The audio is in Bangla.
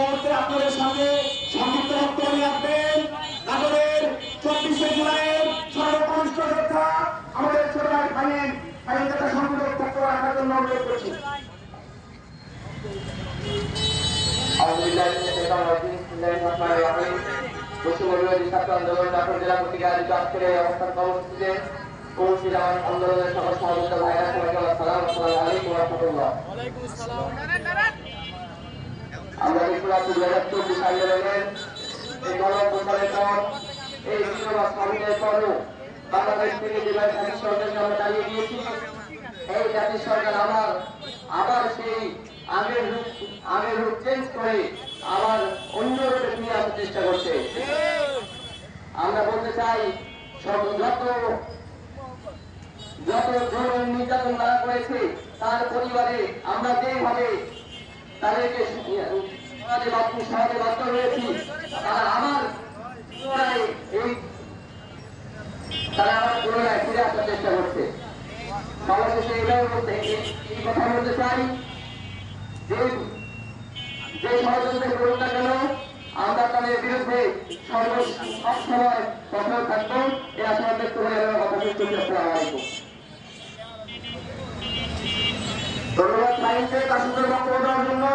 মুহূর্তে আপনাদের সামনে সংক্ষিপ্ত বক্তব্য রাখবেন নাটোরের 24শে জুলাইয়ের সর্বকনিষ্ঠ যোদ্ধা আমাদের ছোট ভাই ফাহিম একটা সংক্ষিপ্ত বক্তব্য রাখার জন্য অনুরোধ করছি। ছাত্র আন্দোলন নাটোর জেলা পত্রিকা আয়োজিত আজকের এই অবস্থান কর্মসূচিতে উপস্থিত আমার আন্দোলনের সকল সহযোগিতা ভাইরা সবাইকে আসসালামু আলাইকুম ওয়া রাহমাতুল্লাহ। আমরা ত্রিপুরা 2024 আন্দোলনের এই গণঅভ্যুত্থানের পর এই বিপ্লব স্বাধীনের পরও বাংলাদেশ থেকে যে জাতীয় সরকারকে আমরা দাঁড়িয়ে দিয়েছি, এই জাতীয় সরকার আবার সেই আগের রূপ চেঞ্জ করে আবার অন্য রূপে ফিরে আসার চেষ্টা করছে। আমরা বলতে চাই যত জোর নির্যাতন তারা করেছে তার পরিবারে আমরা যেভাবে তাদেরকে সমাজে বাধ্য হয়েছি, তারা আবার পুনরায় ফিরে আসার চেষ্টা করছে। সর্বশেষে এই কথা বলতে চাই যে ষড়যন্ত্র করুন না কেন আমরা তাদের বিরুদ্ধে সবসময় কঠোর থাকবো। এই আশা ব্যক্ত করে কথা বলতে ধন্যবাদ। তার সুন্দর বক্তব্য দেওয়ার জন্য।